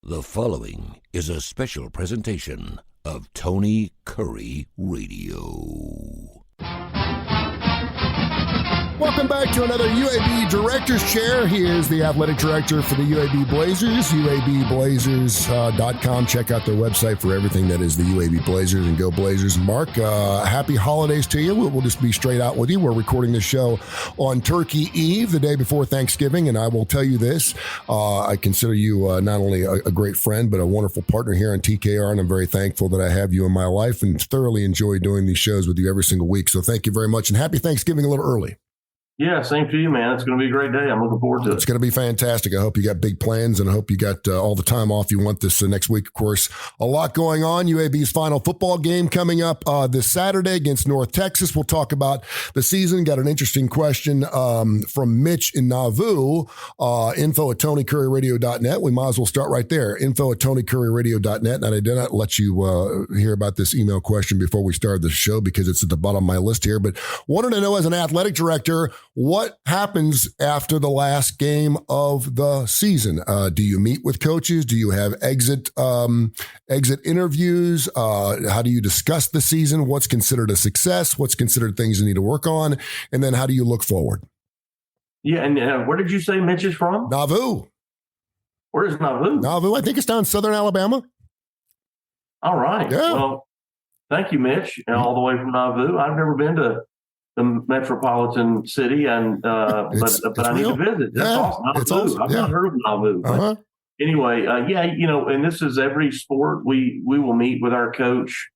The following is a special presentation of Tony Kurre Radio. Welcome back to another UAB Director's Chair. He is the athletic director for the UAB Blazers, uabblazers.com. Check out their website for everything that is the UAB Blazers, and go Blazers. Mark, happy holidays to you. We'll just be straight out with you. We're recording this show on Turkey Eve, the day before Thanksgiving, and I will tell you this. I consider you not only a great friend, but a wonderful partner here on TKR, and I'm very thankful that I have you in my life and thoroughly enjoy doing these shows with you every single week. So thank you very much, and happy Thanksgiving a little early. Yeah, same to you, man. It's going to be a great day. I'm looking forward to it. It's going to be fantastic. I hope you got big plans, and I hope you got all the time off you want this next week. Of course, a lot going on. UAB's final football game coming up this Saturday against North Texas. We'll talk about the season. Got an interesting question from Mitch in Nauvoo. Info at TonyCurryRadio.net. We might as well start right there. Info at TonyCurryRadio.net. And I did not let you hear about this email question before we started the show because it's at the bottom of my list here. But wanted to know, as an athletic director, what happens after the last game of the season? Do you meet with coaches? Do you have exit interviews? How do you discuss the season? What's considered a success? What's considered things you need to work on? And then how do you look forward? Yeah, and where did you say Mitch is from? Nauvoo. Where is Nauvoo? Nauvoo, I think it's down in southern Alabama. All right. Yeah. Well, thank you, Mitch, all the way from Nauvoo. I've never been to the metropolitan city, and but I need to visit. That's awesome. Nauvoo. It's awesome. I've not heard of Nauvoo. Uh-huh. Anyway, and this is every sport. We will meet with our coach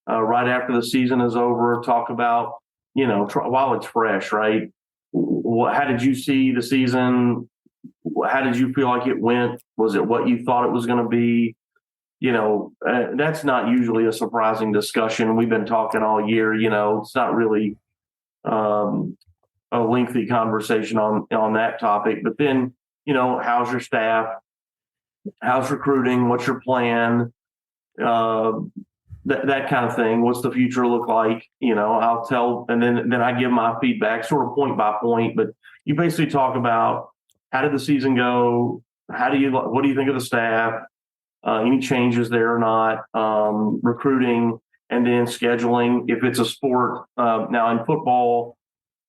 right after the season is over, talk about, while it's fresh, right? How did you see the season? How did you feel like it went? Was it what you thought it was going to be? That's not usually a surprising discussion. We've been talking all year. It's not really a lengthy conversation on that topic. But then, how's your staff? How's recruiting? What's your plan? That kind of thing. What's the future look like? I'll tell, and then I give my feedback sort of point by point. But you basically talk about, how did the season go? What do you think of the staff? Any changes there or not? Recruiting. And then scheduling, if it's a sport. Now in football,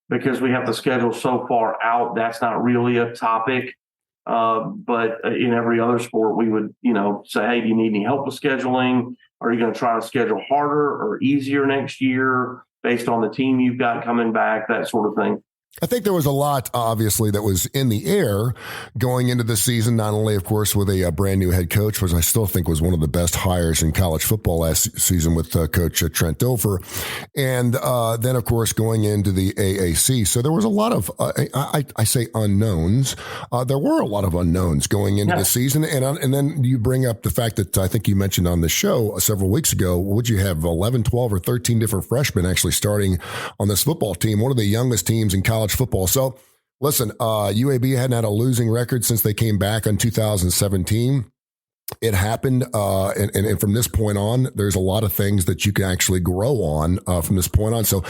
because we have the schedule so far out, that's not really a topic. But in every other sport, we would, say, hey, do you need any help with scheduling? Are you going to try to schedule harder or easier next year based on the team you've got coming back, that sort of thing? I think there was a lot, obviously, that was in the air going into the season, not only, of course, with a brand new head coach, which I still think was one of the best hires in college football last season with Coach Trent Dilfer, and then, of course, going into the AAC. So there was a lot of, I say unknowns. There were a lot of unknowns going into the season. And then you bring up the fact that I think you mentioned on the show several weeks ago, would you have 11, 12, or 13 different freshmen actually starting on this football team, one of the youngest teams in college football. So listen, UAB hadn't had a losing record since they came back in 2017. It happened. And from this point on, there's a lot of things that you can actually grow on from this point on. So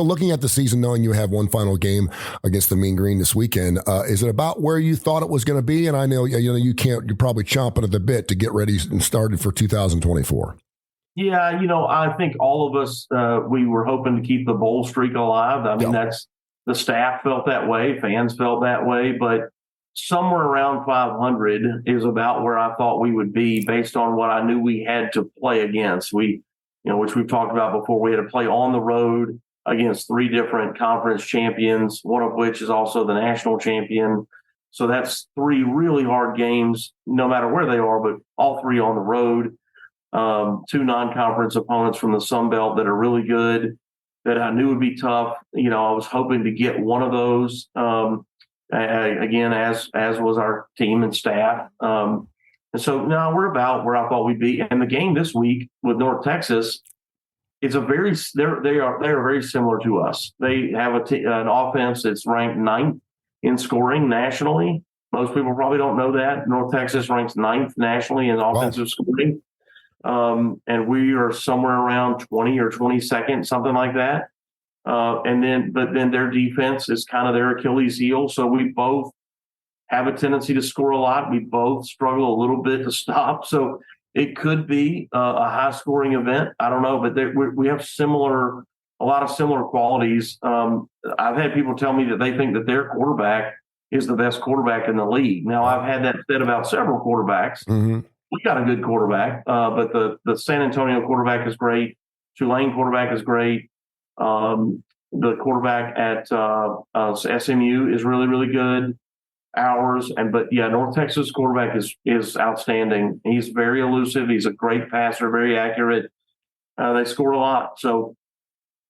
looking at the season, knowing you have one final game against the Mean Green this weekend, is it about where you thought it was going to be? And I know, you're probably chomping at the bit to get ready and started for 2024. Yeah. I think all of us, we were hoping to keep the bowl streak alive. I mean, that's, the staff felt that way, fans felt that way, but somewhere around 500 is about where I thought we would be based on what I knew we had to play against. Which we've talked about before, we had to play on the road against 3 different conference champions, one of which is also the national champion. So that's 3 really hard games, no matter where they are, but all 3 on the road. 2 non-conference opponents from the Sun Belt that are really good, that I knew would be tough. I was hoping to get one of those, again, as was our team and staff. And so now we're about where I thought we'd be. And the game this week with North Texas, they are very similar to us. They have an offense that's ranked 9th in scoring nationally. Most people probably don't know that. North Texas ranks 9th nationally in offensive scoring. And we are somewhere around 20 or 22nd, something like that. But then their defense is kind of their Achilles heel. So we both have a tendency to score a lot. We both struggle a little bit to stop. So it could be a high-scoring event. I don't know, but we have a lot of similar qualities. I've had people tell me that they think that their quarterback is the best quarterback in the league. Now, I've had that said about several quarterbacks. Mm-hmm. We got a good quarterback, but the San Antonio quarterback is great. Tulane quarterback is great. The quarterback at SMU is really, really good. North Texas quarterback is outstanding. He's very elusive. He's a great passer, very accurate. They score a lot. So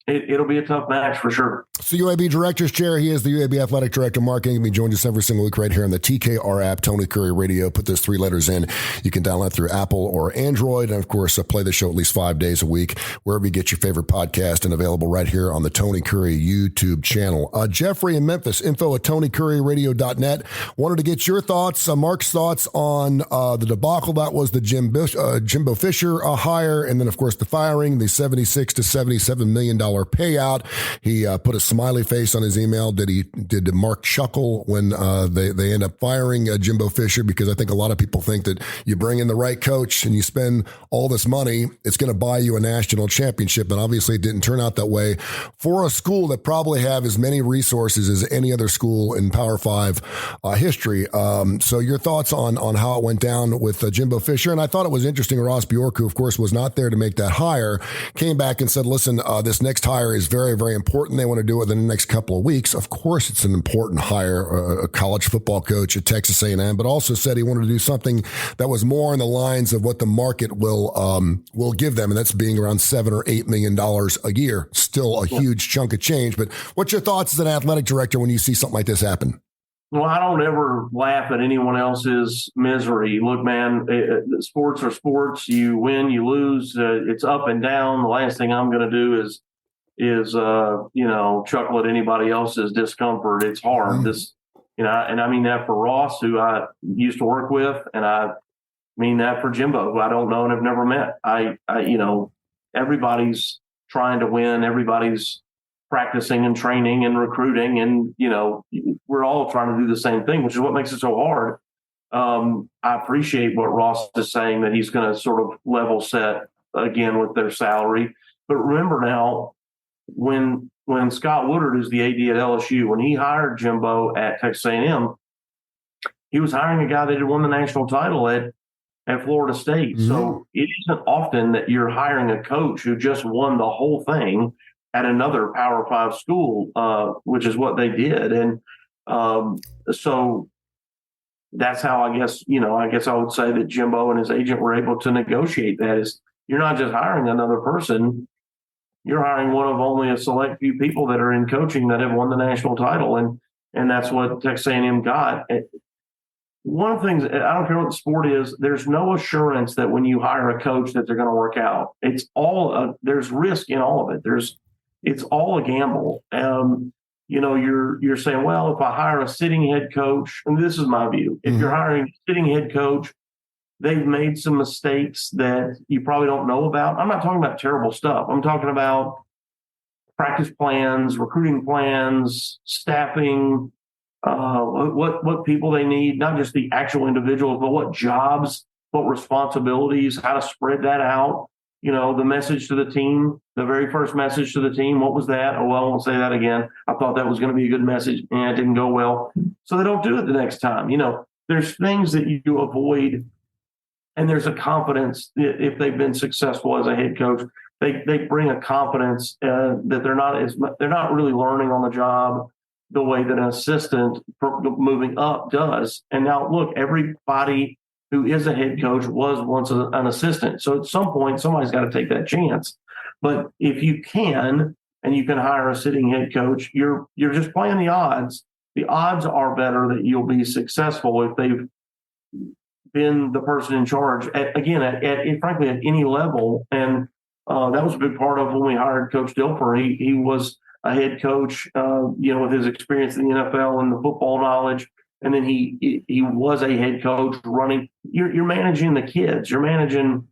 it'll be a tough match for sure. So UAB Director's Chair, he is the UAB Athletic Director, Mark Ingram. He joins us every single week right here on the TKR app, Tony Curry Radio. Put those 3 letters in. You can download through Apple or Android. And, of course, play the show at least 5 days a week, wherever you get your favorite podcast, and available right here on the Tony Curry YouTube channel. Jeffrey in Memphis, info@tonycurryradio.net. Wanted to get your thoughts, Mark's thoughts on the debacle that was the Jimbo Fisher hire, and then, of course, the firing, the $76 to $77 million payout. He put a smiley face on his email. Did Mark chuckle when they end up firing Jimbo Fisher? Because I think a lot of people think that you bring in the right coach and you spend all this money, it's going to buy you a national championship. And obviously it didn't turn out that way for a school that probably have as many resources as any other school in Power 5 history. So your thoughts on how it went down with Jimbo Fisher. And I thought it was interesting. Ross Bjork, who of course was not there to make that hire, came back and said, listen, this next hire is very, very important. They want to do it in the next couple of weeks. Of course, it's an important hire, a college football coach at Texas A&M, but also said he wanted to do something that was more in the lines of what the market will give them, and that's being around $7 or $8 million a year. Still a huge chunk of change. But what's your thoughts as an athletic director when you see something like this happen? Well, I don't ever laugh at anyone else's misery. Look, man, sports are sports. You win, you lose. It's up and down. The last thing I'm going to do is chuckle at anybody else's discomfort. It's hard. And I mean that for Ross, who I used to work with, and I mean that for Jimbo, who I don't know and have never met. Everybody's trying to win. Everybody's practicing and training and recruiting, and we're all trying to do the same thing, which is what makes it so hard. I appreciate what Ross is saying, that he's going to sort of level set again with their salary. But remember now, when Scott Woodard, who's the AD at LSU, when he hired Jimbo at Texas A&M, he was hiring a guy that had won the national title at Florida State. Mm-hmm. So it isn't often that you're hiring a coach who just won the whole thing at another Power 5 school, which is what they did. And so that's how I guess I would say that Jimbo and his agent were able to negotiate that. Is you're not just hiring another person, you're hiring one of only a select few people that are in coaching that have won the national title. And that's what Texas A&M got. One of the things, I don't care what the sport is, there's no assurance that when you hire a coach that they're going to work out. It's all, there's risk in all of it. It's all a gamble. You're saying, well, if I hire a sitting head coach, and this is my view, if you're hiring a sitting head coach, they've made some mistakes that you probably don't know about. I'm not talking about terrible stuff. I'm talking about practice plans, recruiting plans, staffing, what people they need, not just the actual individuals, but what jobs, what responsibilities, how to spread that out. The message to the team, the very first message to the team, what was that? Oh, well, I won't say that again. I thought that was going to be a good message, and it didn't go well. So they don't do it the next time. There's things that you avoid, and there's a confidence if they've been successful as a head coach. They bring a confidence that they're not really learning on the job the way that an assistant moving up does. And now, look, everybody who is a head coach was once an assistant. So at some point, somebody's got to take that chance. But if you can, and you can hire a sitting head coach, you're just playing the odds. The odds are better that you'll be successful if they've been the person in charge at frankly, at any level. And that was a big part of when we hired Coach Dilfer. He was a head coach, with his experience in the NFL and the football knowledge. And then he was a head coach running. You're managing the kids. You're managing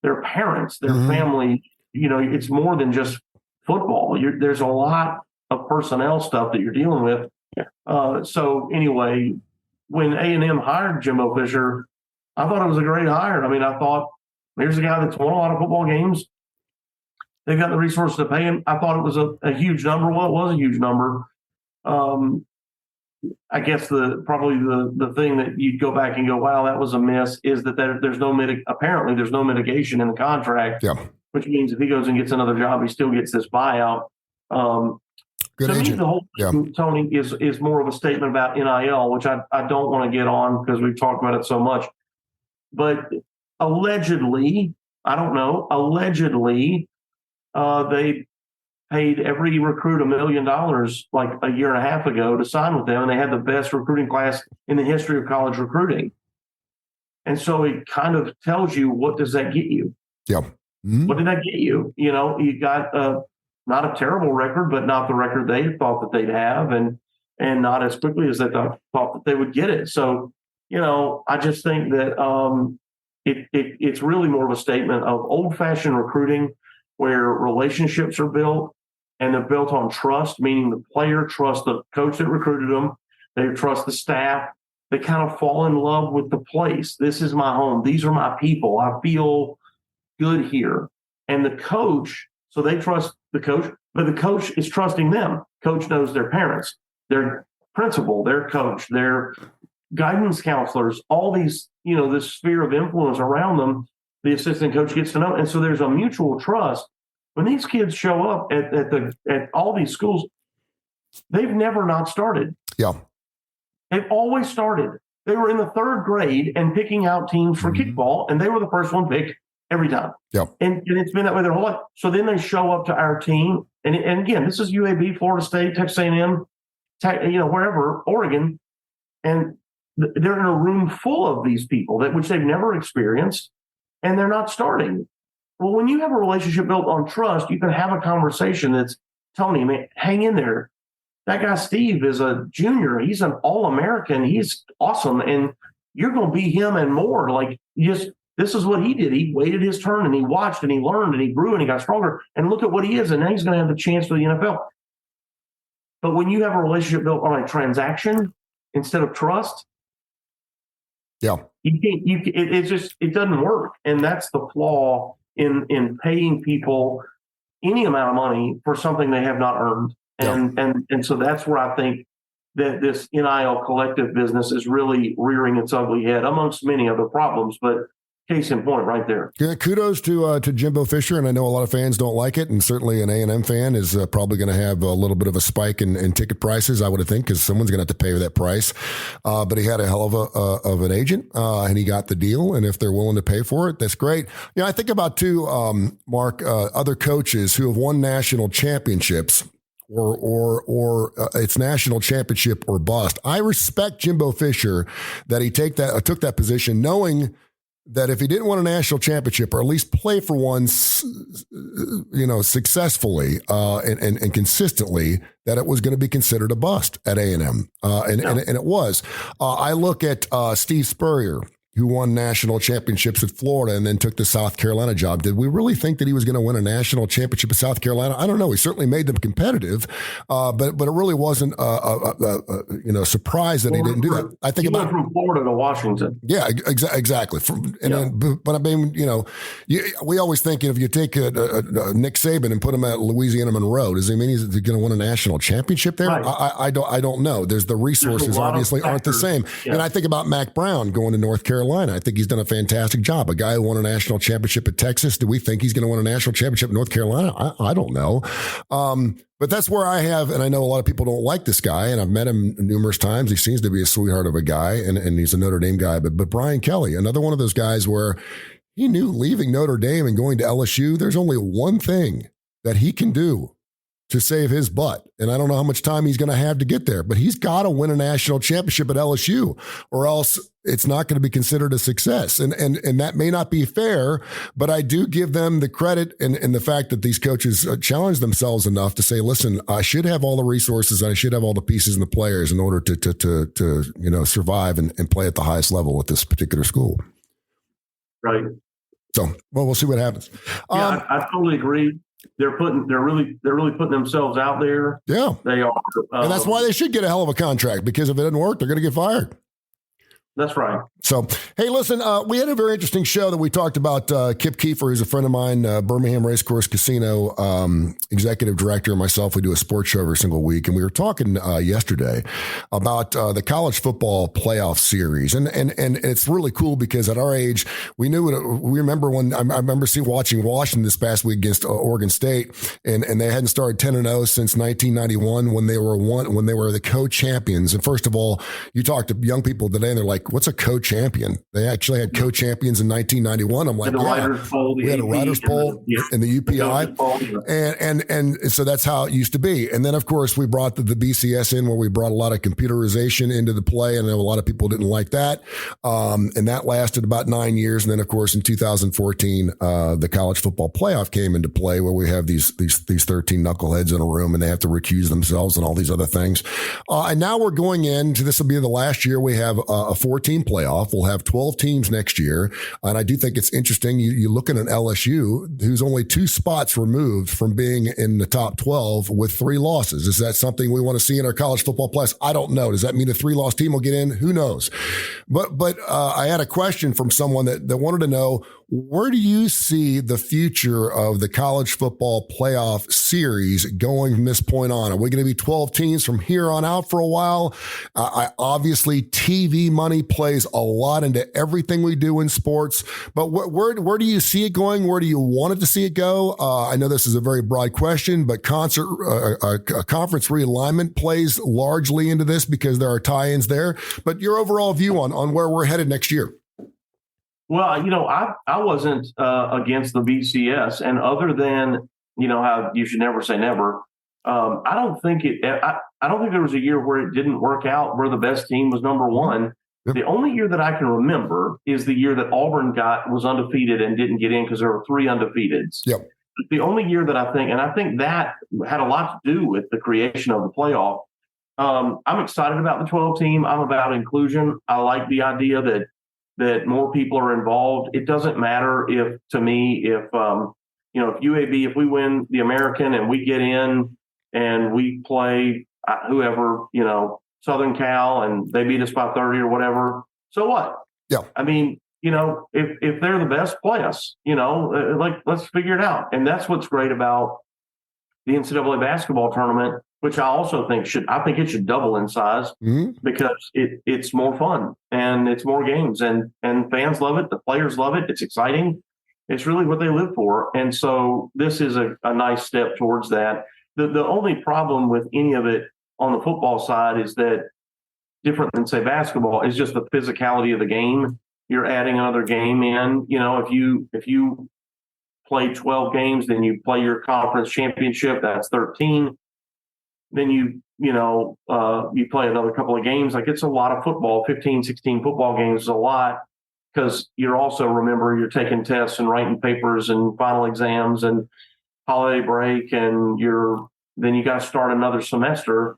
their parents, their family. It's more than just football. There's a lot of personnel stuff that you're dealing with. So anyway, when A&M hired Jimbo Fisher, I thought it was a great hire. I mean, I thought, here's a guy that's won a lot of football games. They've got the resources to pay him. I thought it was a huge number. Well, it was a huge number. I guess probably the thing that you'd go back and go, wow, that was a miss, is that there's no apparently there's no mitigation in the contract, which means if he goes and gets another job, he still gets this buyout. Good to agent. me, the whole thing, Tony, is more of a statement about NIL, which I don't want to get on because we've talked about it so much. But allegedly, I don't know, they paid every recruit $1 million like a year and a half ago to sign with them, and they had the best recruiting class in the history of college recruiting. And so it kind of tells you, what does that get you? Yeah. Mm-hmm. What did that get you? You know, you got not a terrible record, but not the record they thought that they'd have, and not as quickly as they thought that they would get it. So, you know, I just think that it's really more of a statement of old-fashioned recruiting, where relationships are built, and they're built on trust, meaning the player trusts the coach that recruited them. They trust the staff. They kind of fall in love with the place. This is my home. These are my people. I feel good here. And the coach, so they trust the coach, but the coach is trusting them. Coach knows their parents, their principal, their coach, their guidance counselors, all these, you know, this sphere of influence around them, the assistant coach gets to know. And so there's a mutual trust. When these kids show up at all these schools, they've never not started. Yeah. They've always started. They were in the third grade and picking out teams for kickball, and they were the first one picked every time. Yeah. And it's been that way their whole life. So then they show up to our team. And again, this is UAB, Florida State, Texas A&M, wherever, Oregon. And they're in a room full of these people which they've never experienced, and they're not starting. Well, when you have a relationship built on trust, you can have a conversation that's, Tony, man, hang in there. That guy Steve is a junior. He's an All-American. He's awesome. And you're going to be him and more. Like, this is what he did. He waited his turn, and he watched, and he learned, and he grew, and he got stronger. And look at what he is. And now he's going to have the chance for the NFL. But when you have a relationship built on a transaction instead of trust, it doesn't work. And that's the flaw in paying people any amount of money for something they have not earned. And so that's where I think that this NIL collective business is really rearing its ugly head, amongst many other problems, but case in point right there. Yeah, kudos to Jimbo Fisher, and I know a lot of fans don't like it, and certainly an A&M fan is probably going to have a little bit of a spike in ticket prices, I would think, because someone's going to have to pay that price. But he had a hell of an agent, and he got the deal, and if they're willing to pay for it, that's great. You know, I think about, too, Mark, other coaches who have won national championships, or it's national championship or bust. I respect Jimbo Fisher that he took that position, knowing that if he didn't win a national championship, or at least play for one, successfully and consistently, that it was going to be considered a bust at A&M, and it was. I look at Steve Spurrier, who won national championships at Florida and then took the South Carolina job. Did we really think that he was going to win a national championship at South Carolina? I don't know. He certainly made them competitive, but it really wasn't a surprise that he didn't do that. I think he went from Florida to Washington. Yeah, exactly. But I mean, we always think if you take Nick Saban and put him at Louisiana Monroe, does he mean he's going to win a national championship there? Right. I don't know. There's the resources obviously aren't the same. Yeah. And I think about Mac Brown going to North Carolina. I think he's done a fantastic job. A guy who won a national championship at Texas. Do we think he's going to win a national championship in North Carolina? I don't know. But that's where I have, and I know a lot of people don't like this guy, and I've met him numerous times. He seems to be a sweetheart of a guy, and he's a Notre Dame guy. But Brian Kelly, another one of those guys where he knew leaving Notre Dame and going to LSU, there's only one thing that he can do to save his butt. And I don't know how much time he's going to have to get there, but he's got to win a national championship at LSU, or else it's not going to be considered a success. And that may not be fair, but I do give them the credit in the fact that these coaches challenge themselves enough to say, listen, I should have all the resources, I should have all the pieces and the players in order to survive and play at the highest level at this particular school. Right. So, well, we'll see what happens. Yeah, I totally agree. They're really putting themselves out there. Yeah, they are, and that's why they should get a hell of a contract, because if it doesn't work, they're going to get fired. That's right. So, hey, listen, we had a very interesting show that we talked about. Kip Kiefer, who's a friend of mine, Birmingham Racecourse Casino executive director, and myself, we do a sports show every single week. And we were talking yesterday about the college football playoff series. And it's really cool because at our age, we remember when I remember watching Washington this past week against Oregon State, and they hadn't started 10-0 since 1991 when they were the co-champions. And first of all, you talk to young people today and they're like, what's a co-champion? They actually had co-champions in 1991. I'm like, we had a Writers' Poll in the UPI. And so that's how it used to be. And then, of course, we brought the BCS in where we brought a lot of computerization into the play. And I know a lot of people didn't like that. And that lasted about 9 years. And then, of course, in 2014, the college football playoff came into play where we have these 13 knuckleheads in a room and they have to recuse themselves and all these other things. And now we're going into, this will be the last year we have a 4-team playoff. We'll have 12 teams next year. And I do think it's interesting. You look at an LSU who's only 2 spots removed from being in the top 12 with 3 losses. Is that something we want to see in our college football playoffs? I don't know. Does that mean a 3-loss team will get in? Who knows? But I had a question from someone that wanted to know, where do you see the future of the college football playoff series going from this point on? Are we going to be 12 teams from here on out for a while? Obviously, TV money plays a lot into everything we do in sports, but where do you see it going? Where do you want it to see it go? I know this is a very broad question, but conference realignment plays largely into this because there are tie-ins there. But your overall view on where we're headed next year? Well, I wasn't against the BCS, and other than how you should never say never. I don't think there was a year where it didn't work out where the best team was number 1. Yep. The only year that I can remember is the year that Auburn was undefeated and didn't get in because there were 3 undefeateds. Yep. The only year that I think that had a lot to do with the creation of the playoff. I'm excited about the 12 team. I'm about inclusion. I like the idea that more people are involved. It doesn't matter if UAB, if we win the American and we get in and we play whoever, Southern Cal, and they beat us by 30 or whatever. So what? Yeah. I mean, if they're the best, play us, let's figure it out. And that's what's great about the NCAA basketball tournament, which I also think it should double in size because it's more fun and it's more games and fans love it. The players love it. It's exciting. It's really what they live for. And so this is a nice step towards that. The only problem with any of it on the football side is that, different than say basketball, is just the physicality of the game. You're adding another game in. If you play 12 games, then you play your conference championship. That's 13. Then you play another couple of games. Like, it's a lot of football. 15, 16 football games is a lot because you're taking tests and writing papers and final exams and holiday break, and then you got to start another semester,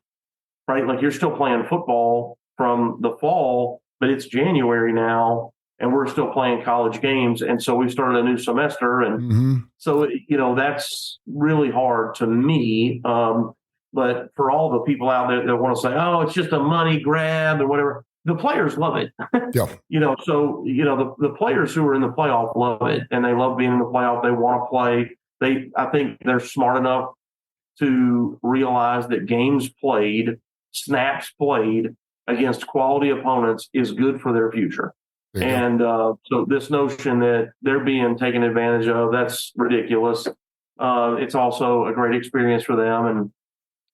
right? Like, you're still playing football from the fall, but it's January now, and we're still playing college games. And so we started a new semester. And so, that's really hard to me. But for all the people out there that want to say, oh, it's just a money grab or whatever, the players love it. Yeah. The players who are in the playoff love it, and they love being in the playoff. They want to play. I think they're smart enough to realize that games played, snaps played against quality opponents is good for their future. And so this notion that they're being taken advantage of, that's ridiculous. It's also a great experience for them and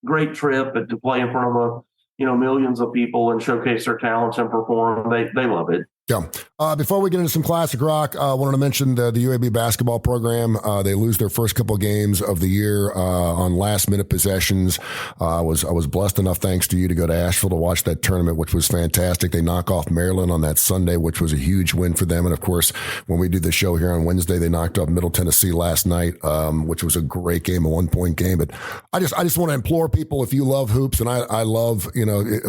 great trip to play in front of millions of people and showcase their talents and perform. They love it. Yeah. Before we get into some classic rock, I wanted to mention the UAB basketball program. They lose their first couple of games of the year on last-minute possessions. I was blessed enough, thanks to you, to go to Asheville to watch that tournament, which was fantastic. They knock off Maryland on that Sunday, which was a huge win for them. And, of course, when we do the show here on Wednesday, they knocked off Middle Tennessee last night, which was a great game, a 1-point game. But I just want to implore people, if you love hoops, and I love,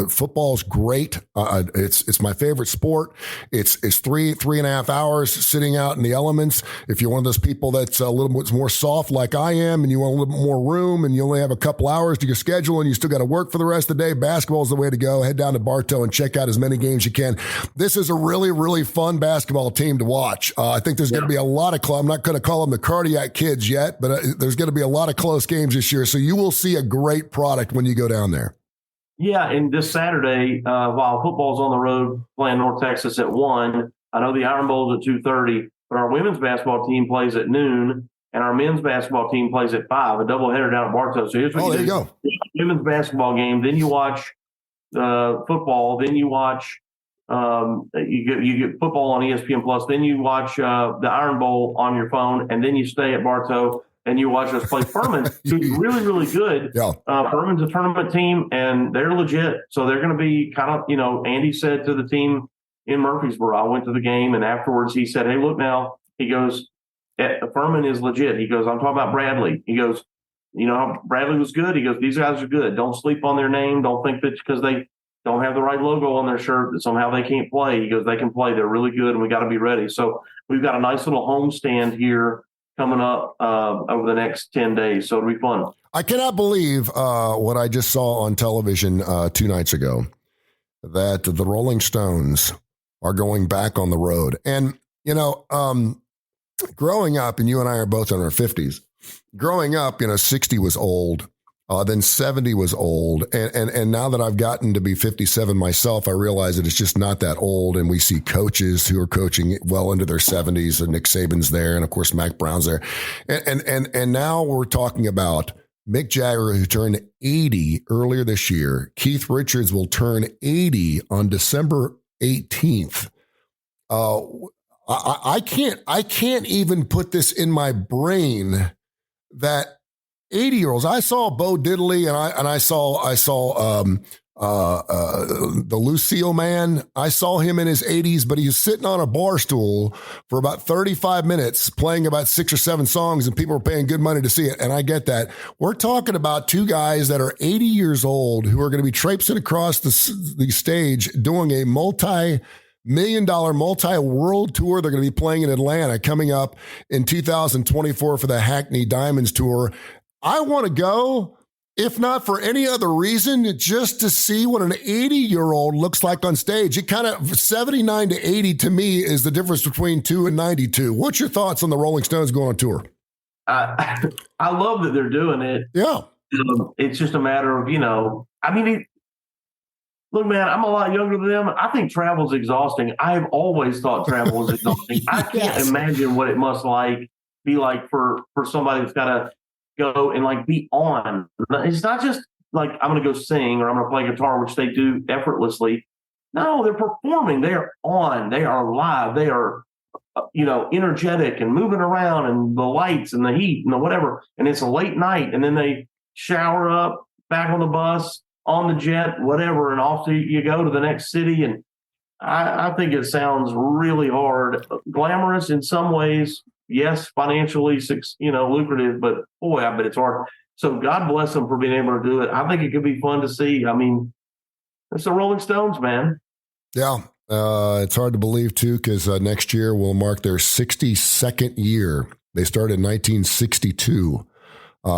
football's great. It's my favorite sport. It's 3.5 hours sitting out in the elements. If you're one of those people that's a little bit more soft like I am and you want a little bit more room and you only have a couple hours to your schedule and you still got to work for the rest of the day, basketball is the way to go. Head down to Bartow and check out as many games you can. This is a really, really fun basketball team to watch. I think there's going to be a lot of I'm not going to call them the cardiac kids yet, but there's going to be a lot of close games this year. So you will see a great product when you go down there. Yeah, and this Saturday, while football's on the road playing North Texas at 1, I know the Iron Bowl's at 2:30, but our women's basketball team plays at noon, and our men's basketball team plays at 5, a doubleheader down at Bartow. So here's what there you go. Women's basketball game, then you watch football, then you watch you get football on ESPN Plus, then you watch the Iron Bowl on your phone, and then you stay at Bartow and you watch us play Furman, who's really, really good. Yeah. Furman's a tournament team, and they're legit. So they're going to be kind of, Andy said to the team in Murfreesboro, I went to the game, and afterwards he said, hey, look now, he goes, Furman is legit. He goes, I'm talking about Bradley. He goes, Bradley was good. He goes, these guys are good. Don't sleep on their name. Don't think that because they don't have the right logo on their shirt that somehow they can't play. He goes, they can play. They're really good, and we got to be ready. So we've got a nice little home stand here coming up over the next 10 days. So it'll be fun. I cannot believe what I just saw on television 2 nights ago, that the Rolling Stones are going back on the road. And, growing up, and you and I are both in our 50s, growing up, 60 was old. Then 70 was old. And now that I've gotten to be 57 myself, I realize that it's just not that old. And we see coaches who are coaching well into their 70s, and Nick Saban's there. And of course, Mac Brown's there. And now we're talking about Mick Jagger, who turned 80 earlier this year. Keith Richards will turn 80 on December 18th. I can't even put this in my brain that 80-year-olds. I saw Bo Diddley and I saw the Lucille Man. I saw him in his 80s, but he was sitting on a bar stool for about 35 minutes playing about 6 or 7 songs, and people were paying good money to see it. And I get that. We're talking about 2 guys that are 80 years old who are going to be traipsing across the stage doing a multi-million-dollar, multi-world tour. They're going to be playing in Atlanta coming up in 2024 for the Hackney Diamonds Tour. I want to go, if not for any other reason, just to see what an 80-year-old looks like on stage. It kind of 79 to 80 to me is the difference between 2 and 92. What's your thoughts on the Rolling Stones going on tour? I love that they're doing it. Yeah. It's just a matter of, look, man, I'm a lot younger than them. I think travel's exhausting. I've always thought travel was exhausting. I can't imagine what it must be like for somebody that's got to go and be on. It's not just like I'm going to go sing or I'm going to play guitar, which they do effortlessly. No, they're performing. They are on. They are live. They are, energetic and moving around, and the lights and the heat and the whatever. And it's a late night, and then they shower up, back on the bus, on the jet, whatever, and off you go to the next city. And I think it sounds really hard, glamorous in some ways. Yes, financially, lucrative, but boy, I bet it's hard. So God bless them for being able to do it. I think it could be fun to see. I mean, it's the Rolling Stones, man. Yeah. It's hard to believe, too, because next year will mark their 62nd year. They started in 1962.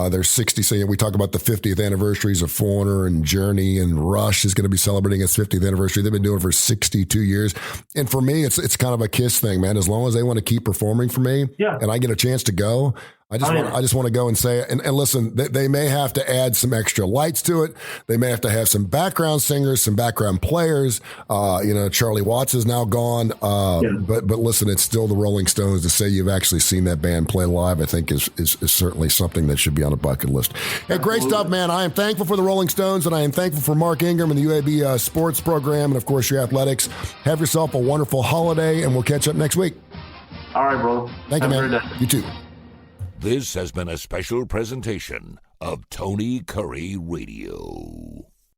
They're 60. So we talk about the 50th anniversaries of Foreigner and Journey, and Rush is going to be celebrating its 50th anniversary. They've been doing it for 62 years. And for me, it's kind of a Kiss thing, man. As long as they want to keep performing for me, and I get a chance to go, I just want to go and say it. And listen, they may have to add some extra lights to it. They may have to have some background singers, some background players. Charlie Watts is now gone. But listen, it's still the Rolling Stones. To say you've actually seen that band play live, I think is certainly something that should be on a bucket list. Hey, great stuff, man. I am thankful for the Rolling Stones, and I am thankful for Mark Ingram and the UAB sports program, and of course your athletics. Have yourself a wonderful holiday, and we'll catch up next week. All right, bro. Thank you, man. You too. This has been a special presentation of Tony Curry Radio.